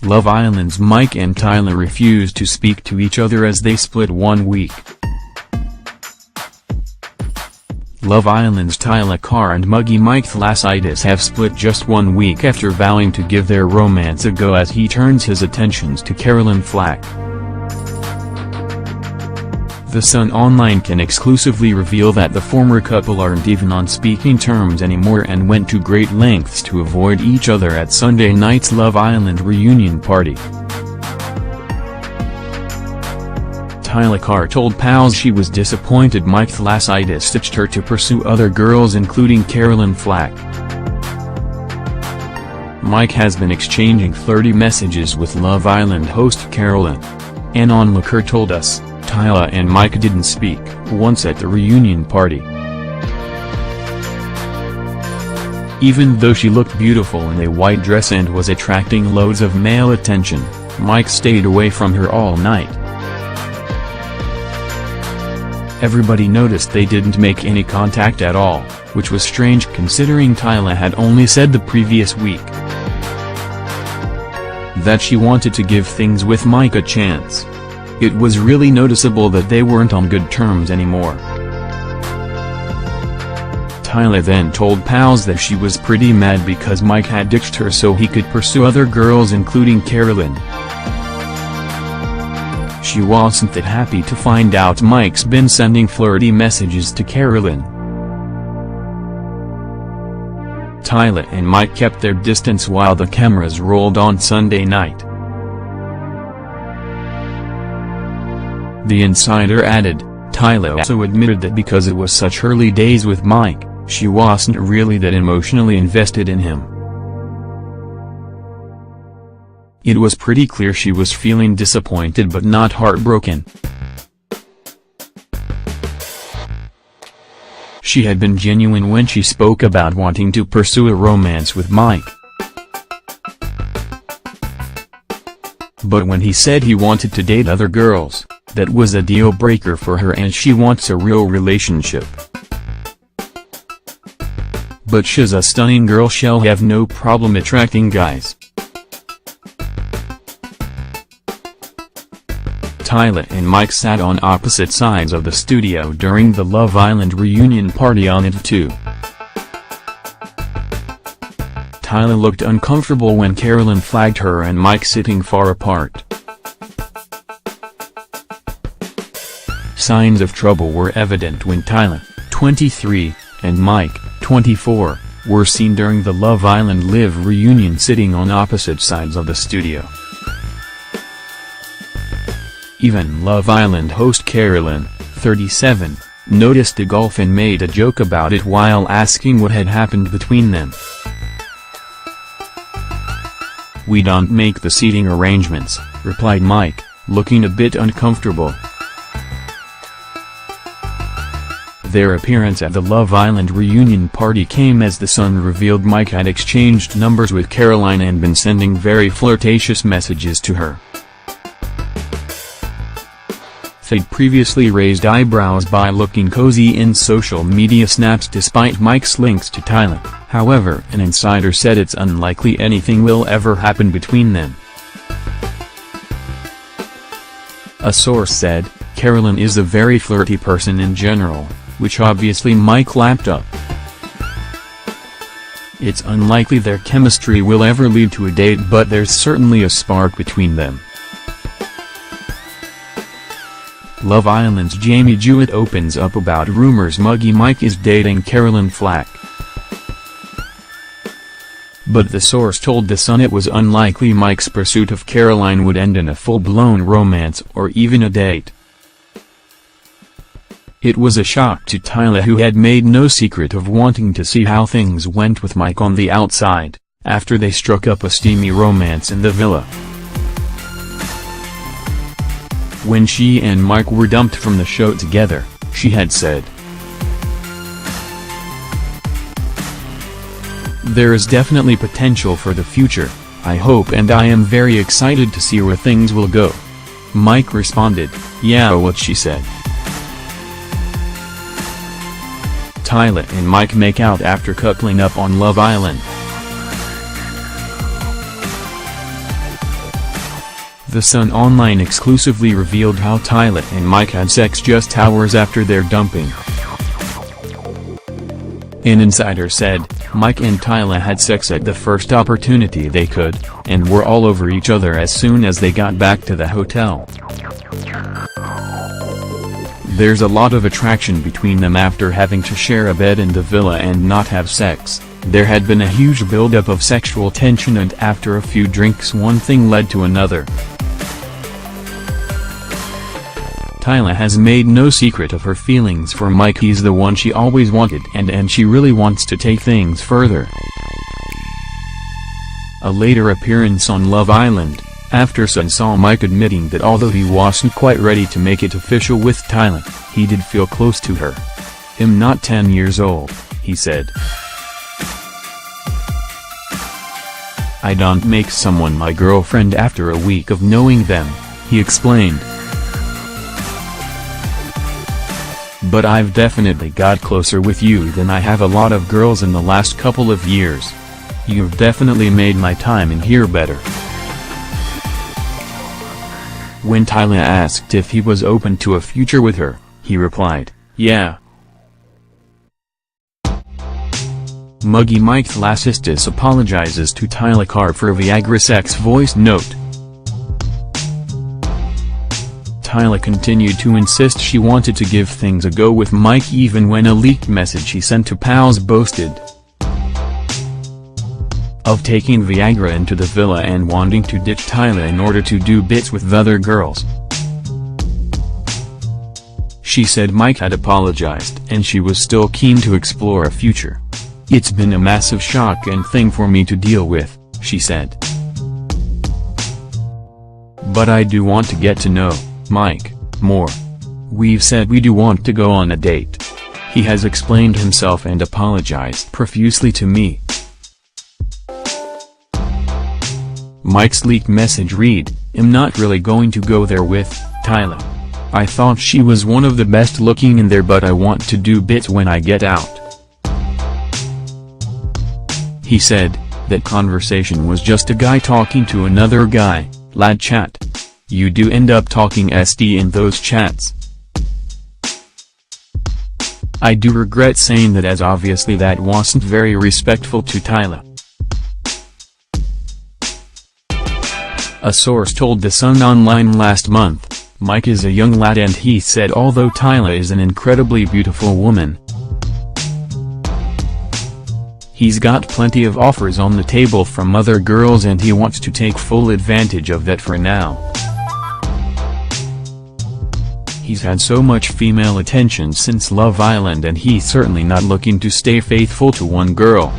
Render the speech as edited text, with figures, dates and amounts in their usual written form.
Love Island's Mike and Tyla refused to speak to each other as they split 1 week. Love Island's Tyla Carr and muggy Mike Thlasitis have split just 1 week after vowing to give their romance a go as he turns his attentions to Caroline Flack. The Sun Online can exclusively reveal that the former couple aren't even on speaking terms anymore and went to great lengths to avoid each other at Sunday night's Love Island reunion party. Tyla Carr told pals she was disappointed Mike Thlasitis ditched her to pursue other girls including Caroline Flack. Mike has been exchanging flirty messages with Love Island host Caroline. An onlooker told us, Tyla and Mike didn't speak once at the reunion party. Even though she looked beautiful in a white dress and was attracting loads of male attention, Mike stayed away from her all night. Everybody noticed they didn't make any contact at all, which was strange considering Tyla had only said the previous week that she wanted to give things with Mike a chance. It was really noticeable that they weren't on good terms anymore. Tyla then told pals that she was pretty mad because Mike had ditched her so he could pursue other girls including Caroline. She wasn't that happy to find out Mike's been sending flirty messages to Caroline. Tyla and Mike kept their distance while the cameras rolled on Sunday night. The insider added, Tyla also admitted that because it was such early days with Mike, she wasn't really that emotionally invested in him. It was pretty clear she was feeling disappointed but not heartbroken. She had been genuine when she spoke about wanting to pursue a romance with Mike. But when he said he wanted to date other girls, that was a deal breaker for her and she wants a real relationship. But she's a stunning girl, she'll have no problem attracting guys. Tyla and Mike sat on opposite sides of the studio during the Love Island reunion party on it too. Tyla looked uncomfortable when Caroline flagged her and Mike sitting far apart. Signs of trouble were evident when Tyla, 23, and Mike, 24, were seen during the Love Island Live reunion sitting on opposite sides of the studio. Even Love Island host Caroline, 37, noticed the gulf and made a joke about it while asking what had happened between them. "We don't make the seating arrangements," replied Mike, looking a bit uncomfortable. Their appearance at the Love Island reunion party came as the Sun revealed Mike had exchanged numbers with Caroline and been sending very flirtatious messages to her. They'd previously raised eyebrows by looking cozy in social media snaps despite Mike's links to Tyla. However, an insider said it's unlikely anything will ever happen between them. A source said, Caroline is a very flirty person in general, which obviously Mike lapped up. It's unlikely their chemistry will ever lead to a date, but there's certainly a spark between them. Love Island's Jamie Jewett opens up about rumors muggy Mike is dating Caroline Flack. But the source told The Sun it was unlikely Mike's pursuit of Caroline would end in a full-blown romance or even a date. It was a shock to Tyla, who had made no secret of wanting to see how things went with Mike on the outside, after they struck up a steamy romance in the villa. When she and Mike were dumped from the show together, she had said, "There is definitely potential for the future, I hope, and I am very excited to see where things will go." Mike responded, "Yeah, what she said." Tyla and Mike make out after coupling up on Love Island. The Sun Online exclusively revealed how Tyla and Mike had sex just hours after their dumping. An insider said, Mike and Tyla had sex at the first opportunity they could, and were all over each other as soon as they got back to the hotel. There's a lot of attraction between them after having to share a bed in the villa and not have sex. There had been a huge buildup of sexual tension, and after a few drinks one thing led to another. Tyla has made no secret of her feelings for Mike. He's the one she always wanted, and she really wants to take things further. A later appearance on Love Island, after Sun saw Mike admitting that although he wasn't quite ready to make it official with Tyla, he did feel close to her. "I'm not 10 years old," he said. "I don't make someone my girlfriend after a week of knowing them," he explained. "But I've definitely got closer with you than I have a lot of girls in the last couple of years. You've definitely made my time in here better." When Tyla asked if he was open to a future with her, he replied, "Yeah." Muggy Mike Thlacistis apologizes to Tyla for Viagra sex voice note. Tyla continued to insist she wanted to give things a go with Mike even when a leaked message he sent to pals boasted of taking Viagra into the villa and wanting to ditch Tyla in order to do bits with other girls. She said Mike had apologized and she was still keen to explore a future. "It's been a massive shock and thing for me to deal with," she said. "But I do want to get to know Mike more. We've said we do want to go on a date. He has explained himself and apologized profusely to me." Mike's leaked message read, "I'm not really going to go there with Tyla. I thought she was one of the best looking in there, but I want to do bits when I get out." He said, that conversation was just a guy talking to another guy, lad chat. You do end up talking SD in those chats. "I do regret saying that, as obviously that wasn't very respectful to Tyla." A source told The Sun Online last month, Mike is a young lad and he said although Tyla is an incredibly beautiful woman, he's got plenty of offers on the table from other girls and he wants to take full advantage of that for now. He's had so much female attention since Love Island and he's certainly not looking to stay faithful to one girl.